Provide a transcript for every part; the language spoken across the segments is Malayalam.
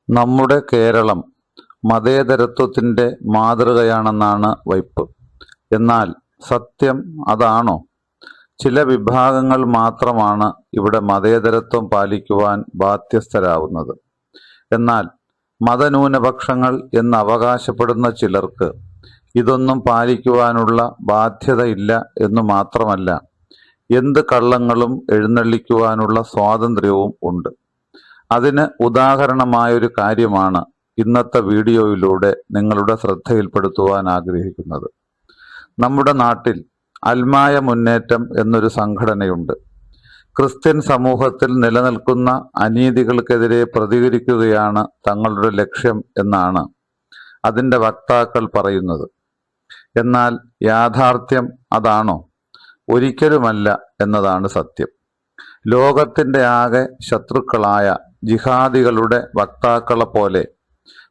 നമ്മുടെ കേരളം മതേതരത്വത്തിൻ്റെ മാതൃകയാണെന്നാണ് വയ്പ്. എന്നാൽ സത്യം അതാണോ? ചില വിഭാഗങ്ങൾ മാത്രമാണ് ഇവിടെ മതേതരത്വം പാലിക്കുവാൻ ബാധ്യസ്ഥരാവുന്നത്. എന്നാൽ മതന്യൂനപക്ഷങ്ങൾ എന്നവകാശപ്പെടുന്ന ചിലർക്ക് ഇതൊന്നും പാലിക്കുവാനുള്ള ബാധ്യതയില്ല എന്നു മാത്രമല്ല, എന്ത് കള്ളങ്ങളും എഴുന്നള്ളിക്കുവാനുള്ള സ്വാതന്ത്ര്യവും ഉണ്ട്. അതിന് ഉദാഹരണമായൊരു കാര്യമാണ് ഇന്നത്തെ വീഡിയോയിലൂടെ നിങ്ങളുടെ ശ്രദ്ധയിൽപ്പെടുത്തുവാൻ ആഗ്രഹിക്കുന്നത്. നമ്മുടെ നാട്ടിൽ അൽമായ മുന്നേറ്റം എന്നൊരു സംഘടനയുണ്ട്. ക്രിസ്ത്യൻ സമൂഹത്തിൽ നിലനിൽക്കുന്ന അനീതികൾക്കെതിരെ പ്രതികരിക്കുകയാണ് തങ്ങളുടെ ലക്ഷ്യം എന്നാണ് അതിൻ്റെ വക്താക്കൾ പറയുന്നത്. എന്നാൽ യാഥാർത്ഥ്യം അതാണോ? ഒരിക്കലുമല്ല എന്നതാണ് സത്യം. ലോകത്തിൻ്റെ ആകെ ശത്രുക്കളായ ജിഹാദികളുടെ വക്താക്കളെപ്പോലെ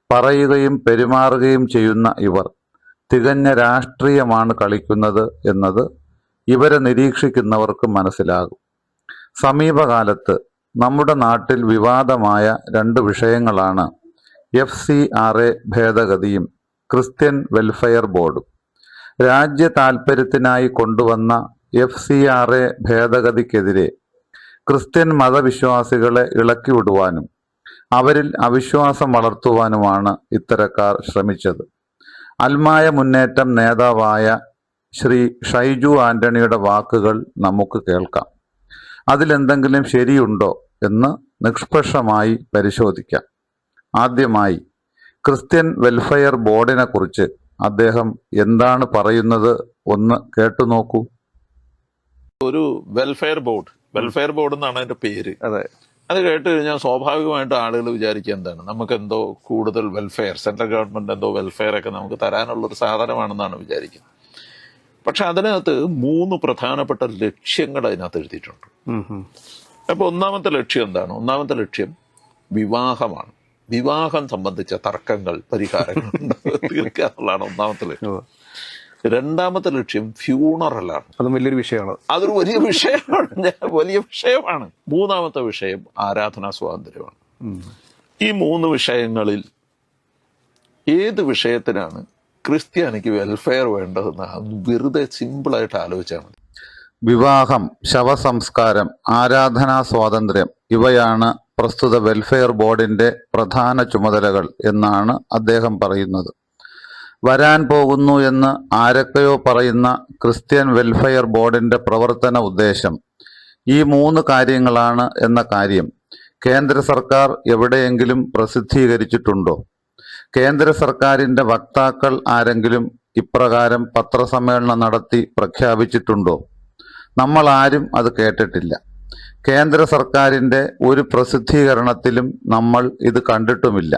പറയുകയും പെരുമാറുകയും ചെയ്യുന്ന ഇവർ തികഞ്ഞ രാഷ്ട്രീയമാണ് കളിക്കുന്നത് എന്നത് ഇവരെ നിരീക്ഷിക്കുന്നവർക്ക് മനസ്സിലാകും. സമീപകാലത്ത് നമ്മുടെ നാട്ടിൽ വിവാദമായ രണ്ട് വിഷയങ്ങളാണ് FCRA ഭേദഗതിയും ക്രിസ്ത്യൻ വെൽഫെയർ ബോർഡും. രാജ്യ താൽപ്പര്യത്തിനായി കൊണ്ടുവന്ന FCRA ഭേദഗതിക്കെതിരെ ക്രിസ്ത്യൻ മതവിശ്വാസികളെ ഇളക്കിവിടുവാനും അവരിൽ അവിശ്വാസം വളർത്തുവാനുമാണ് ഇത്തരക്കാർ ശ്രമിച്ചത്. അൽമായ മുന്നേറ്റം നേതാവായ ശ്രീ ഷൈജു ആന്റണിയുടെ വാക്കുകൾ നമുക്ക് കേൾക്കാം. അതിലെന്തെങ്കിലും ശരിയുണ്ടോ എന്ന് നിഷ്പക്ഷമായി പരിശോധിക്കാം. ആദ്യമായി ക്രിസ്ത്യൻ വെൽഫെയർ ബോർഡിനെ കുറിച്ച് അദ്ദേഹം എന്താണ് പറയുന്നത് ഒന്ന് കേട്ടുനോക്കൂ. ഒരു വെൽഫെയർ ബോർഡ് എന്നാണ് അതിന്റെ പേര്. അതെ, അത് കേട്ട് കഴിഞ്ഞാൽ സ്വാഭാവികമായിട്ട് ആളുകൾ വിചാരിക്കുക എന്താണ്, നമുക്ക് എന്തോ കൂടുതൽ വെൽഫെയർ, സെൻട്രൽ ഗവൺമെന്റ് എന്തോ വെൽഫെയർ ഒക്കെ നമുക്ക് തരാനുള്ള ഒരു സാധനമാണെന്നാണ് വിചാരിക്കുന്നത്. പക്ഷെ അതിനകത്ത് 3 പ്രധാനപ്പെട്ട ലക്ഷ്യങ്ങൾ അതിനകത്ത് എഴുതിയിട്ടുണ്ട്. അപ്പൊ ഒന്നാമത്തെ ലക്ഷ്യം എന്താണ്? ഒന്നാമത്തെ ലക്ഷ്യം വിവാഹമാണ്. വിവാഹം സംബന്ധിച്ച തർക്കങ്ങൾ, പരിഹാരങ്ങൾ തീർക്കുക എന്നുള്ളതാണ് ഒന്നാമത്തെ ലക്ഷ്യം. രണ്ടാമത്തെ ലക്ഷ്യം ഫ്യൂണറലാണ്. അതും വലിയൊരു വിഷയമാണ്. അതൊരു വലിയ വിഷയമാണ്. മൂന്നാമത്തെ വിഷയം ആരാധനാ സ്വാതന്ത്ര്യമാണ്. ഈ 3 വിഷയങ്ങളിൽ ഏത് വിഷയത്തിനാണ് ക്രിസ്ത്യാനിക്ക് വെൽഫെയർ വേണ്ടതെന്ന് വെറുതെ സിമ്പിളായിട്ട് ആലോചിച്ചാൽ മതി. വിവാഹം, ശവസംസ്കാരം, ആരാധനാ സ്വാതന്ത്ര്യം ഇവയാണ് പ്രസ്തുത വെൽഫെയർ ബോർഡിന്റെ പ്രധാന ചുമതലകൾ എന്നാണ് അദ്ദേഹം പറയുന്നത്. വരാൻ പോകുന്നു എന്ന് ആരൊക്കെയോ പറയുന്ന ക്രിസ്ത്യൻ വെൽഫെയർ ബോർഡിന്റെ പ്രവർത്തന ഉദ്ദേശം ഈ 3 കാര്യങ്ങളാണ് എന്ന കാര്യം കേന്ദ്ര സർക്കാർ എവിടെയെങ്കിലും പ്രസിദ്ധീകരിച്ചിട്ടുണ്ടോ? കേന്ദ്ര സർക്കാരിന്റെ വക്താക്കൾ ആരെങ്കിലും ഇപ്രകാരം പത്രസമ്മേളനം നടത്തി പ്രഖ്യാപിച്ചിട്ടുണ്ടോ? നമ്മൾ ആരും അത് കേട്ടിട്ടില്ല. കേന്ദ്ര സർക്കാരിന്റെ ഒരു പ്രസിദ്ധീകരണത്തിലും നമ്മൾ ഇത് കണ്ടിട്ടുമില്ല.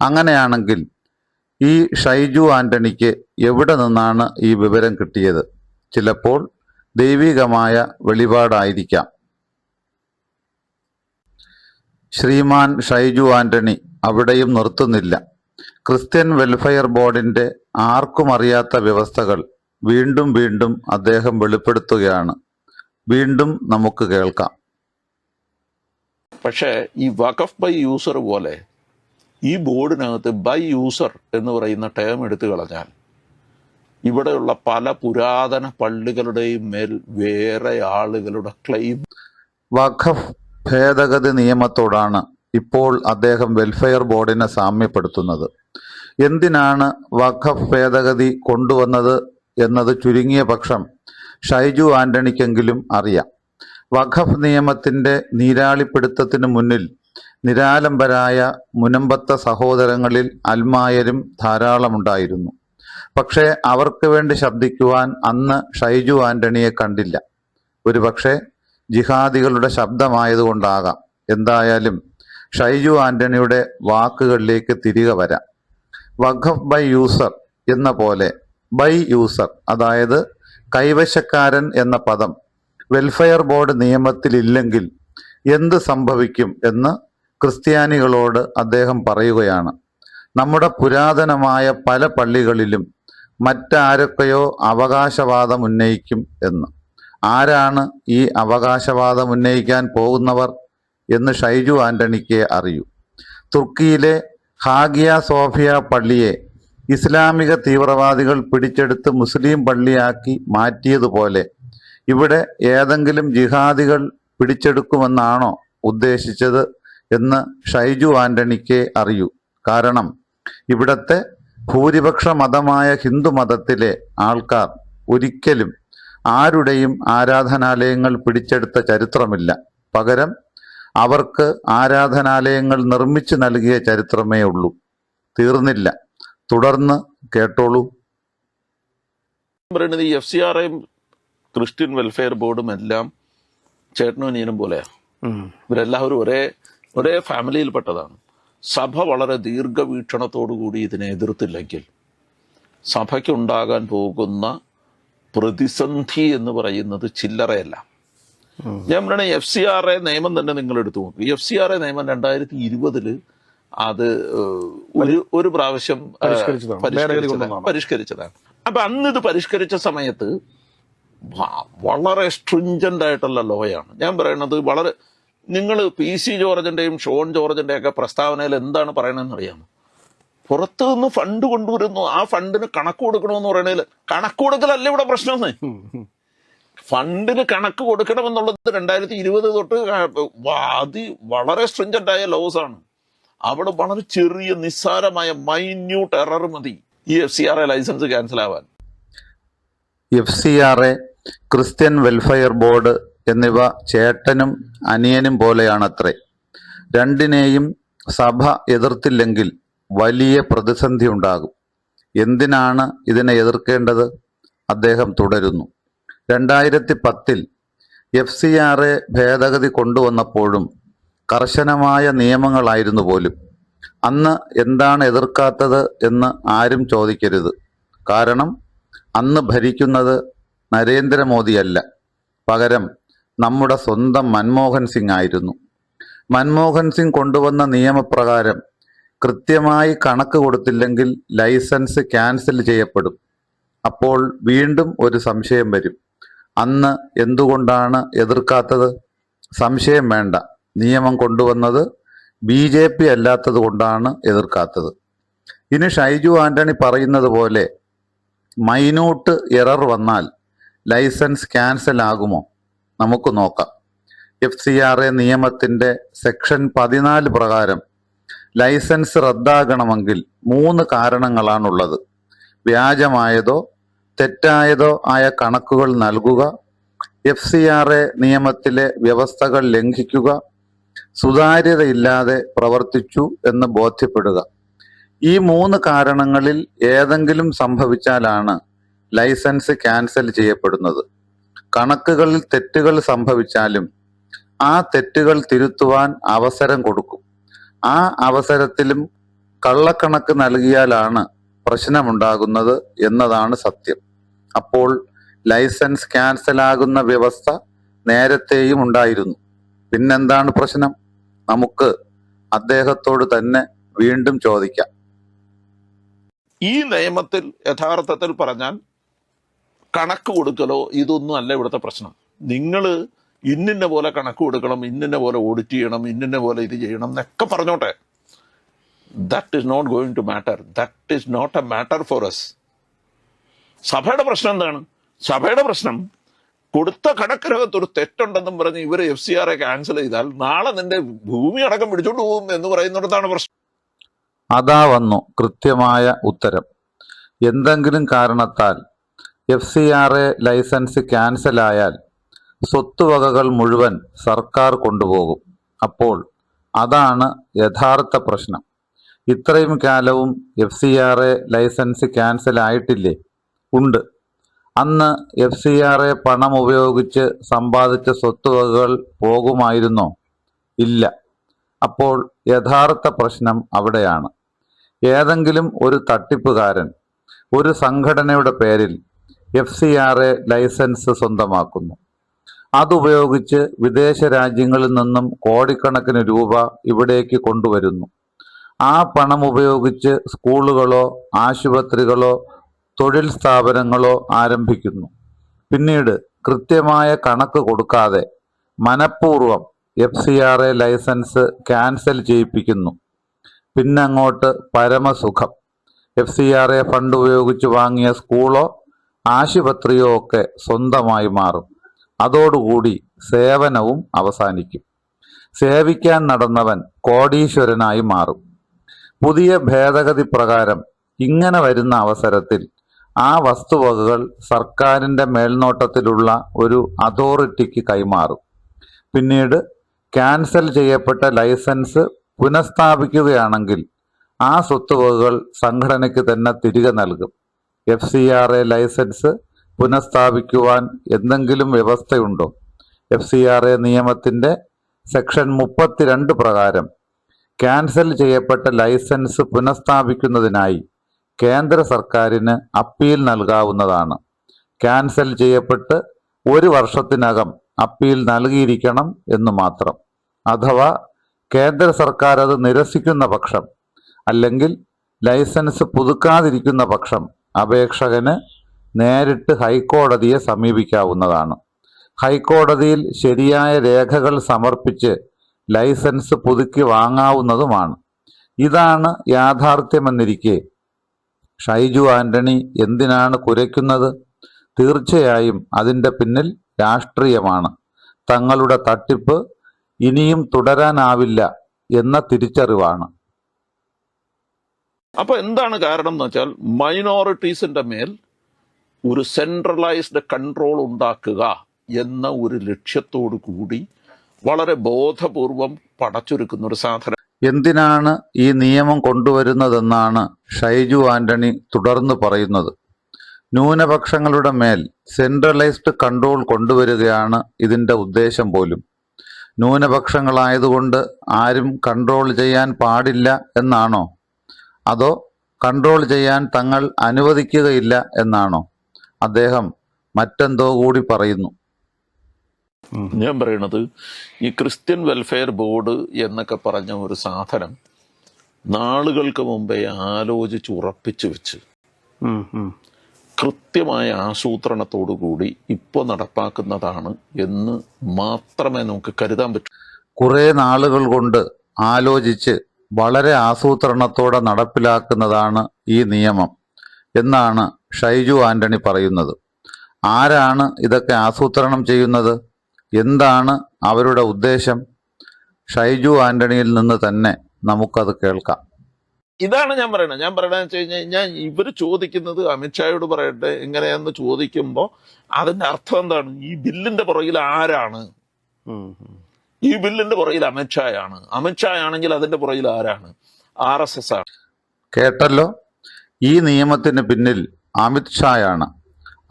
അങ്ങനെയാണെങ്കിൽ ഈ ഷൈജു ആന്റണിക്ക് എവിടെ നിന്നാണ് ഈ വിവരം കിട്ടിയത്? ചിലപ്പോൾ ദൈവികമായ വെളിപാടായിരിക്കാം. ശ്രീമാൻ ഷൈജു ആന്റണി അവിടെയും നിർത്തുന്നില്ല. ക്രിസ്ത്യൻ വെൽഫെയർ ബോർഡിന്റെ ആർക്കും അറിയാത്ത വ്യവസ്ഥകൾ വീണ്ടും വീണ്ടും അദ്ദേഹം വെളിപ്പെടുത്തുകയാണ്. വീണ്ടും നമുക്ക് കേൾക്കാം. പക്ഷേ ഈ വഖഫ് ബൈ യൂസർ പോലെ ഈ ബോർഡിനകത്ത് ബൈ യൂസർ എന്ന് പറയുന്ന ടേം എടുത്തു കളഞ്ഞാൽ ഇവിടെയുള്ള പല പുരാതന പള്ളികളുടെയും മേൽ വേറെ ആളുകളുടെ ക്ലെയിം. വഖഫ് ഭേദഗതി നിയമത്തോടാണ് ഇപ്പോൾ അദ്ദേഹം വെൽഫെയർ ബോർഡിനെ സാമ്യപ്പെടുത്തുന്നത്. എന്തിനാണ് വഖഫ് ഭേദഗതി കൊണ്ടുവന്നത് എന്നത് ചുരുങ്ങിയ പക്ഷം ഷൈജു ആന്റണിക്കെങ്കിലും അറിയാം. വഖഫ് നിയമത്തിന്റെ നീരാളിപ്പിടുത്തത്തിനു മുന്നിൽ നിരാലംബരായ മുനമ്പത്ത സഹോദരങ്ങളിൽ അൽമായരും ധാരാളമുണ്ടായിരുന്നു. പക്ഷേ അവർക്ക് വേണ്ടി ശബ്ദിക്കുവാൻ അന്ന് ഷൈജു ആന്റണിയെ കണ്ടില്ല. ഒരുപക്ഷെ ജിഹാദികളുടെ ശബ്ദമായതുകൊണ്ടാകാം. എന്തായാലും ഷൈജു ആന്റണിയുടെ വാക്കുകളിലേക്ക് തിരികെ വരാം. വഖഫ് ബൈ യൂസർ എന്ന പോലെ ബൈ യൂസർ, അതായത് കൈവശക്കാരൻ എന്ന പദം വെൽഫെയർ ബോർഡ് നിയമത്തിലില്ലെങ്കിൽ എന്ത് സംഭവിക്കും എന്ന് ക്രിസ്ത്യാനികളോട് അദ്ദേഹം പറയുകയാണ്. നമ്മുടെ പുരാതനമായ പല പള്ളികളിലും മറ്റാരൊക്കെയോ അവകാശവാദം ഉന്നയിക്കും എന്ന്. ആരാണ് ഈ അവകാശവാദം ഉന്നയിക്കാൻ പോകുന്നവർ എന്ന് ഷൈജു ആന്റണിക്ക് അറിയൂ. തുർക്കിയിലെ ഹാഗിയ സോഫിയ പള്ളിയെ ഇസ്ലാമിക തീവ്രവാദികൾ പിടിച്ചെടുത്ത് മുസ്ലിം പള്ളിയാക്കി മാറ്റിയതുപോലെ ഇവിടെ ഏതെങ്കിലും ജിഹാദികൾ പിടിച്ചെടുക്കുമെന്നാണോ ഉദ്ദേശിച്ചത് എന്ന് ഷൈജു ആന്റണിക്കേ അറിയൂ. കാരണം ഇവിടത്തെ ഭൂരിപക്ഷ മതമായ ഹിന്ദു മതത്തിലെ ആൾക്കാർ ഒരിക്കലും ആരുടെയും ആരാധനാലയങ്ങൾ പിടിച്ചെടുത്ത ചരിത്രമില്ല. പകരം അവർക്ക് ആരാധനാലയങ്ങൾ നിർമ്മിച്ചു നൽകിയ ചരിത്രമേ ഉള്ളൂ. തീർന്നില്ല, തുടർന്ന് കേട്ടോളൂ. പറയുന്നത് ഈ FCRAയും ക്രിസ്ത്യൻ വെൽഫെയർ ബോർഡും എല്ലാം ചേട്ടനും അനിയനും പോലെയാണ്. ഇവരെല്ലാവരും ഒരേ ഫാമിലിയിൽപ്പെട്ടതാണ്. സഭ വളരെ ദീർഘവീക്ഷണത്തോടുകൂടി ഇതിനെ എതിർത്തില്ലെങ്കിൽ സഭയ്ക്കുണ്ടാകാൻ പോകുന്ന പ്രതിസന്ധി എന്ന് പറയുന്നത് ചില്ലറയല്ല. ഞാൻ പറയണ FCRA നിയമം തന്നെ നിങ്ങൾ എടുത്തു നോക്കും. ഈ FCRA നിയമം 2020 അത് ഒരു പ്രാവശ്യം പരിഷ്കരിച്ചതാണ്. അപ്പൊ അന്ന് ഇത് പരിഷ്കരിച്ച സമയത്ത് വളരെ സ്ട്രിഞ്ചന്റ് ആയിട്ടുള്ള ലോയാണ്. ഞാൻ പറയണത് വളരെ, നിങ്ങൾ PC ജോർജിന്റെയും ഷോൺ ജോർജിന്റെ ഒക്കെ പ്രസ്താവനയിൽ എന്താണ് പറയണമെന്ന് അറിയാമോ? പുറത്തു നിന്ന് ഫണ്ട് കൊണ്ടുവരുന്നു, ആ ഫണ്ടിന് കണക്ക് കൊടുക്കണമെന്ന് പറയണേൽ കണക്ക് കൊടുക്കലല്ല ഇവിടെ പ്രശ്നമെന്ന്. ഫണ്ടിന് കണക്ക് കൊടുക്കണമെന്നുള്ളത് 2020 തൊട്ട് വളരെ സ്ട്രിഞ്ചന്റ് ആയ ലോസ് ആണ്. അവിടെ വളരെ ചെറിയ നിസ്സാരമായ മൈന്യൂട്ട് എറർ മതി ഈ FCRA ലൈസൻസ് ക്യാൻസൽ ആവാൻ. FCRA, ക്രിസ്ത്യൻ വെൽഫെയർ ബോർഡ് എന്നിവ ചേട്ടനും അനിയനും പോലെയാണത്രേ. രണ്ടിനെയും സഭ എതിർത്തില്ലെങ്കിൽ വലിയ പ്രതിസന്ധി ഉണ്ടാകും. എന്തിനാണ് ഇതിനെ എതിർക്കേണ്ടത്? അദ്ദേഹം തുടരുന്നു. 2010 FCRA ഭേദഗതി കൊണ്ടുവന്നപ്പോഴും കർശനമായ നിയമങ്ങളായിരുന്നു പോലും. അന്ന് എന്താണ് എതിർക്കാത്തത് എന്ന് ആരും ചോദിക്കരുത്. കാരണം അന്ന് ഭരിക്കുന്നത് നരേന്ദ്രമോദിയല്ല, പകരം നമ്മുടെ സ്വന്തം മൻമോഹൻ സിംഗ് ആയിരുന്നു. മൻമോഹൻ സിംഗ് കൊണ്ടുവന്ന നിയമപ്രകാരം കൃത്യമായി കണക്ക് കൊടുത്തില്ലെങ്കിൽ ലൈസൻസ് ക്യാൻസൽ ചെയ്യപ്പെടും. അപ്പോൾ വീണ്ടും ഒരു സംശയം വരും, അന്ന് എന്തുകൊണ്ടാണ് എതിർക്കാത്തത്? സംശയം വേണ്ട, നിയമം കൊണ്ടുവന്നത് BJP അല്ലാത്തത് കൊണ്ടാണ് എതിർക്കാത്തത്. ഇനി ഷൈജു ആന്റണി പറയുന്നത് പോലെ മൈന്യൂട്ട് എറർ വന്നാൽ ലൈസൻസ് ക്യാൻസൽ ആകുമോ? നമുക്ക് നോക്കാം. FCRA നിയമത്തിന്റെ സെക്ഷൻ 14 പ്രകാരം ലൈസൻസ് റദ്ദാകണമെങ്കിൽ 3 കാരണങ്ങളാണുള്ളത്. വ്യാജമായതോ തെറ്റായതോ ആയ കണക്കുകൾ നൽകുക, FCRA നിയമത്തിലെ വ്യവസ്ഥകൾ ലംഘിക്കുക, സുതാര്യതയില്ലാതെ പ്രവർത്തിച്ചു എന്ന് ബോധ്യപ്പെടുക. ഈ 3 കാരണങ്ങളിൽ ഏതെങ്കിലും സംഭവിച്ചാലാണ് ലൈസൻസ് ക്യാൻസൽ ചെയ്യപ്പെടുന്നത്. കണക്കുകളിൽ തെറ്റുകൾ സംഭവിച്ചാലും ആ തെറ്റുകൾ തിരുത്തുവാൻ അവസരം കൊടുക്കും. ആ അവസരത്തിലും കള്ളക്കണക്ക് നൽകിയാലാണ് പ്രശ്നമുണ്ടാകുന്നത് എന്നതാണ് സത്യം. അപ്പോൾ ലൈസൻസ് ക്യാൻസലാകുന്ന വ്യവസ്ഥ നേരത്തെയും ഉണ്ടായിരുന്നു. പിന്നെന്താണ് പ്രശ്നം? നമുക്ക് അദ്ദേഹത്തോട് തന്നെ വീണ്ടും ചോദിക്കാം. ഈ നിയമത്തിൽ യഥാർത്ഥത്തിൽ പറഞ്ഞാൽ കണക്ക് കൊടുക്കലോ ഇതൊന്നും അല്ല ഇവിടുത്തെ പ്രശ്നം. നിങ്ങൾ ഇന്നിന്ന പോലെ കണക്ക് കൊടുക്കണം, ഇന്നിന്ന പോലെ ഓഡിറ്റ് ചെയ്യണം, ഇന്നിന്ന പോലെ ഇത് ചെയ്യണം എന്നൊക്കെ പറഞ്ഞോട്ടെ. That is not going to matter. That is not a matter for us. സഭയുടെ പ്രശ്നം എന്താണ്? സഭയുടെ പ്രശ്നം കൊടുത്ത കണക്കിനകത്ത് ഒരു തെറ്റുണ്ടെന്നും പറഞ്ഞ് ഇവർ FCRA ക്യാൻസൽ ചെയ്താൽ നാളെ നിന്റെ ഭൂമി അടക്കം പിടിച്ചോണ്ട് പോകും എന്ന് പറയുന്നിടത്താണ് പ്രശ്നം. അതാ വന്നു കൃത്യമായ ഉത്തരം. എന്തെങ്കിലും കാരണത്താൽ FCRA ലൈസൻസ് ക്യാൻസലായാൽ സ്വത്തുവകകൾ മുഴുവൻ സർക്കാർ കൊണ്ടുപോകും. അപ്പോൾ അതാണ് യഥാർത്ഥ പ്രശ്നം. ഇത്രയും കാലവും FCRA ലൈസൻസ് ക്യാൻസൽ ആയിട്ടില്ലേ? ഉണ്ട്. അന്ന് FCRA പണം ഉപയോഗിച്ച് സമ്പാദിച്ച സ്വത്തുവകകൾ പോകുമായിരുന്നോ? ഇല്ല. അപ്പോൾ യഥാർത്ഥ പ്രശ്നം അവിടെയാണ്. ഏതെങ്കിലും ഒരു തട്ടിപ്പുകാരൻ ഒരു സംഘടനയുടെ പേരിൽ FCRA ലൈസൻസ് സ്വന്തമാക്കുന്നു. അതുപയോഗിച്ച് വിദേശ രാജ്യങ്ങളിൽ നിന്നും കോടിക്കണക്കിന് രൂപ ഇവിടേക്ക് കൊണ്ടുവരുന്നു. ആ പണം ഉപയോഗിച്ച് സ്കൂളുകളോ ആശുപത്രികളോ തൊഴിൽ സ്ഥാപനങ്ങളോ ആരംഭിക്കുന്നു. പിന്നീട് കൃത്യമായ കണക്ക് കൊടുക്കാതെ മനഃപൂർവ്വം FCRA ലൈസൻസ് ക്യാൻസൽ ചെയ്യിപ്പിക്കുന്നു. പിന്നങ്ങോട്ട് പരമസുഖം. FCRA ഫണ്ട് ഉപയോഗിച്ച് വാങ്ങിയ സ്കൂളോ ആശുപത്രിയോ ഒക്കെ സ്വന്തമായി മാറും. അതോടുകൂടി സേവനവും അവസാനിക്കും. സേവിക്കാൻ നടന്നവൻ കോടീശ്വരനായി മാറും. പുതിയ ഭേദഗതി പ്രകാരം ഇങ്ങനെ വരുന്ന അവസരത്തിൽ ആ വസ്തുവകകൾ സർക്കാരിൻ്റെ മേൽനോട്ടത്തിലുള്ള ഒരു അതോറിറ്റിക്ക് കൈമാറും. പിന്നീട് ക്യാൻസൽ ചെയ്യപ്പെട്ട ലൈസൻസ് പുനഃസ്ഥാപിക്കുകയാണെങ്കിൽ ആ സ്വത്തുവകകൾ സംഘടനയ്ക്ക് തന്നെ തിരികെ നൽകും. FCRA ലൈസൻസ് പുനഃസ്ഥാപിക്കുവാൻ എന്തെങ്കിലും വ്യവസ്ഥയുണ്ടോ? FCRA നിയമത്തിൻ്റെ സെക്ഷൻ 32 പ്രകാരം ക്യാൻസൽ ചെയ്യപ്പെട്ട ലൈസൻസ് പുനഃസ്ഥാപിക്കുന്നതിനായി കേന്ദ്ര സർക്കാരിന് അപ്പീൽ നൽകാവുന്നതാണ്. ക്യാൻസൽ ചെയ്യപ്പെട്ട് 1 വർഷത്തിനകം അപ്പീൽ നൽകിയിരിക്കണം എന്ന് മാത്രം. അഥവാ കേന്ദ്ര സർക്കാർ അത് നിരസിക്കുന്ന പക്ഷം, അല്ലെങ്കിൽ ലൈസൻസ് പുതുക്കാതിരിക്കുന്ന പക്ഷം അപേക്ഷകന് നേരിട്ട് ഹൈക്കോടതിയെ സമീപിക്കാവുന്നതാണ്. ഹൈക്കോടതിയിൽ ശരിയായ രേഖകൾ സമർപ്പിച്ച് ലൈസൻസ് പുതുക്കി വാങ്ങാവുന്നതുമാണ്. ഇതാണ് യാഥാർത്ഥ്യമെന്നിരിക്കെ ഷൈജു ആന്റണി എന്തിനാണ് കുരയ്ക്കുന്നത്? തീർച്ചയായും അതിൻ്റെ പിന്നിൽ രാഷ്ട്രീയമാണ്. തങ്ങളുടെ തട്ടിപ്പ് ഇനിയും തുടരാനാവില്ല എന്ന തിരിച്ചറിവാണ്. അപ്പൊ എന്താണ് കാരണം എന്ന് വെച്ചാൽ, മൈനോറിറ്റീസിന്റെ മേൽ ഒരു സെൻട്രലൈസ്ഡ് കൺട്രോൾ ഉണ്ടാക്കുക എന്ന ഒരു ലക്ഷ്യത്തോടു കൂടി വളരെ ബോധപൂർവം പടച്ചൊരുക്കുന്ന ഒരു സാധനം. എന്തിനാണ് ഈ നിയമം കൊണ്ടുവരുന്നതെന്നാണ് ഷൈജു ആന്റണി തുടർന്ന് പറയുന്നത്. ന്യൂനപക്ഷങ്ങളുടെ മേൽ സെൻട്രലൈസ്ഡ് കൺട്രോൾ കൊണ്ടുവരികയാണ് ഇതിൻ്റെ ഉദ്ദേശം പോലും. ന്യൂനപക്ഷങ്ങളായതുകൊണ്ട് ആരും കൺട്രോൾ ചെയ്യാൻ പാടില്ല എന്നാണോ? അതോ കൺട്രോൾ ചെയ്യാൻ തങ്ങൾ അനുവദിക്കുകയില്ല എന്നാണോ? അദ്ദേഹം മറ്റെന്തോ കൂടി പറയുന്നു. ഞാൻ പറയണത്, ഈ ക്രിസ്ത്യൻ വെൽഫെയർ ബോർഡ് എന്നൊക്കെ പറഞ്ഞ ഒരു സാധനം നാളുകൾക്ക് മുമ്പേ ആലോചിച്ച് ഉറപ്പിച്ചു വെച്ച് കൃത്യമായ ആസൂത്രണത്തോടു കൂടി ഇപ്പോൾ നടപ്പാക്കുന്നതാണ് എന്ന് മാത്രമേ നമുക്ക് കരുതാൻ പറ്റൂ. കുറേ നാളുകൾ കൊണ്ട് ആലോചിച്ച് വളരെ ആസൂത്രണത്തോടെ നടപ്പിലാക്കുന്നതാണ് ഈ നിയമം എന്നാണ് ഷൈജു ആന്റണി പറയുന്നത്. ആരാണ് ഇതൊക്കെ ആസൂത്രണം ചെയ്യുന്നത്? എന്താണ് അവരുടെ ഉദ്ദേശം? ഷൈജു ആന്റണിയിൽ നിന്ന് തന്നെ നമുക്കത് കേൾക്കാം. ഇതാണ് ഞാൻ പറയണതെന്ന് വെച്ച് കഴിഞ്ഞാൽ, ഇവർ ചോദിക്കുന്നത് അമിത്ഷായോട് പറയട്ടെ എങ്ങനെയാന്ന് ചോദിക്കുമ്പോൾ അതിന്റെ അർത്ഥം എന്താണ്? ഈ ബില്ലിന്റെ പുറകിൽ ആരാണ്? ഈ ബില്ലിന്റെ പുറകിൽ അമിത്ഷായാണ്. അമിത്ഷായാണെങ്കിൽ അതിന്റെ പുറകിൽ ആരാണ്? RSS ആണ്. കേട്ടല്ലോ, ഈ നിയമത്തിന് പിന്നിൽ അമിത്ഷായാണ്.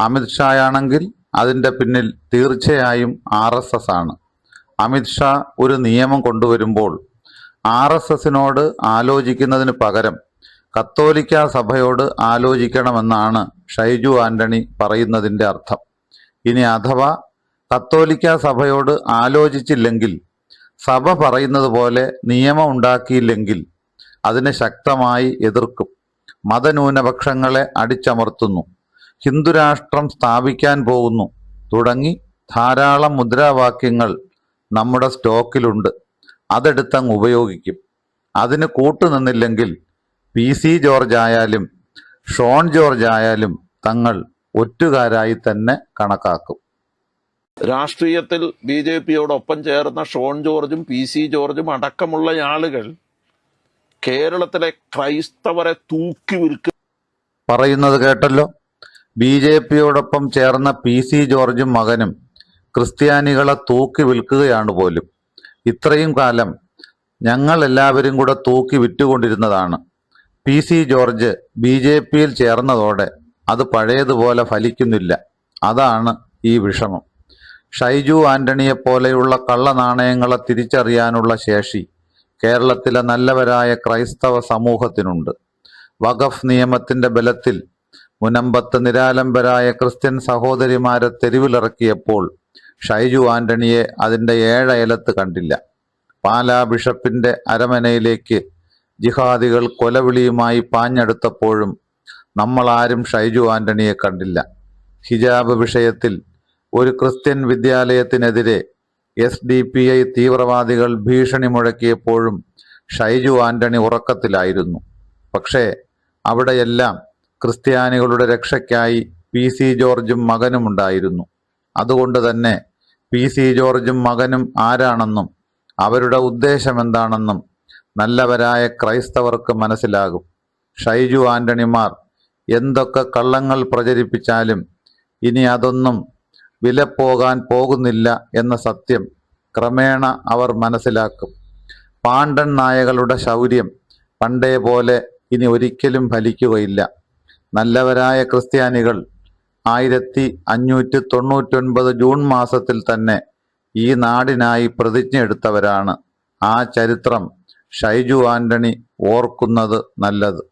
അമിത്ഷായാണെങ്കിൽ അതിൻ്റെ പിന്നിൽ തീർച്ചയായും RSS ആണ്. അമിത്ഷാ ഒരു നിയമം കൊണ്ടുവരുമ്പോൾ RSSനോട് ആലോചിക്കുന്നതിന് പകരം കത്തോലിക്ക സഭയോട് ആലോചിക്കണമെന്നാണ് ഷൈജു ആന്റണി പറയുന്നതിൻ്റെ അർത്ഥം. ഇനി അഥവാ കത്തോലിക്ക സഭയോട് ആലോചിച്ചില്ലെങ്കിൽ, സഭ പറയുന്നത് പോലെ നിയമം ഉണ്ടാക്കിയില്ലെങ്കിൽ അതിനെ ശക്തമായി എതിർക്കും. മതന്യൂനപക്ഷങ്ങളെ അടിച്ചമർത്തുന്നു, ഹിന്ദുരാഷ്ട്രം സ്ഥാപിക്കാൻ പോകുന്നു തുടങ്ങി ധാരാളം മുദ്രാവാക്യങ്ങൾ നമ്മുടെ സ്റ്റോക്കിലുണ്ട്. അതെടുത്തങ്ങ് ഉപയോഗിക്കും. അതിന് കൂട്ടുനിന്നില്ലെങ്കിൽ PC ജോർജ് ആയാലും ഷോൺ ജോർജ് ആയാലും തങ്ങൾ ഒറ്റുകാരായി തന്നെ കണക്കാക്കും. രാഷ്ട്രീയത്തിൽ BJPയോടൊപ്പം ചേർന്ന ഷോൺ ജോർജും PC ജോർജും അടക്കമുള്ള ആളുകൾ കേരളത്തിലെ ക്രൈസ്തവരെ തൂക്കി വിൽക്കുക. പറയുന്നത് കേട്ടല്ലോ. BJPയോടൊപ്പം ചേർന്ന PC ജോർജും മകനും ക്രിസ്ത്യാനികളെ തൂക്കി വിൽക്കുകയാണ് പോലും. ഇത്രയും കാലം ഞങ്ങൾ എല്ലാവരും കൂടെ തൂക്കി വിറ്റുകൊണ്ടിരുന്നതാണ്. PC ജോർജ് BJPയിൽ ചേർന്നതോടെ അത് പഴയതുപോലെ ഫലിക്കുന്നില്ല. അതാണ് ഈ വിഷമം. ഷൈജു ആന്റണിയെപ്പോലെയുള്ള കള്ളനാണയങ്ങളെ തിരിച്ചറിയാനുള്ള ശേഷി കേരളത്തിലെ നല്ലവരായ ക്രൈസ്തവ സമൂഹത്തിനുണ്ട്. വഖഫ് നിയമത്തിന്റെ ബലത്തിൽ മുനമ്പത്ത് നിരാലംബരായ ക്രിസ്ത്യൻ സഹോദരിമാരെ തെരുവിലിറക്കിയപ്പോൾ ഷൈജു ആന്റണിയെ അതിൻ്റെ 7 അയലത്ത് കണ്ടില്ല. പാലാ ബിഷപ്പിന്റെ അരമനയിലേക്ക് ജിഹാദികൾ കൊലവിളിയുമായി പാഞ്ഞെടുത്തപ്പോഴും നമ്മളാരും ഷൈജു ആന്റണിയെ കണ്ടില്ല. ഹിജാബ് വിഷയത്തിൽ ഒരു ക്രിസ്ത്യൻ വിദ്യാലയത്തിനെതിരെ SDPI തീവ്രവാദികൾ ഭീഷണി മുഴക്കിയപ്പോഴും ഷൈജു ആന്റണി ഉറക്കത്തിലായിരുന്നു. പക്ഷേ അവിടെയെല്ലാം ക്രിസ്ത്യാനികളുടെ രക്ഷയ്ക്കായി പി സി ജോർജും മകനുമുണ്ടായിരുന്നു. അതുകൊണ്ട് തന്നെ പി സി ജോർജും മകനും ആരാണെന്നും അവരുടെ ഉദ്ദേശമെന്താണെന്നും നല്ലവരായ ക്രൈസ്തവർക്ക് മനസ്സിലാകും. ഷൈജു ആന്റണിമാർ എന്തൊക്കെ കള്ളങ്ങൾ പ്രചരിപ്പിച്ചാലും ഇനി അതൊന്നും വിലപ്പോകാൻ പോകുന്നില്ല എന്ന സത്യം ക്രമേണ അവർ മനസ്സിലാക്കും. പാണ്ടൻ നായകളുടെ ശൗര്യം പണ്ടേ പോലെ ഇനി ഒരിക്കലും ഫലിക്കുകയില്ല. നല്ലവരായ ക്രിസ്ത്യാനികൾ 1599 ജൂൺ മാസത്തിൽ തന്നെ ഈ നാടിനായി പ്രതിജ്ഞ എടുത്തവരാണ്. ആ ചരിത്രം ഷൈജു ആന്റണി ഓർക്കുന്നത് നല്ലത്.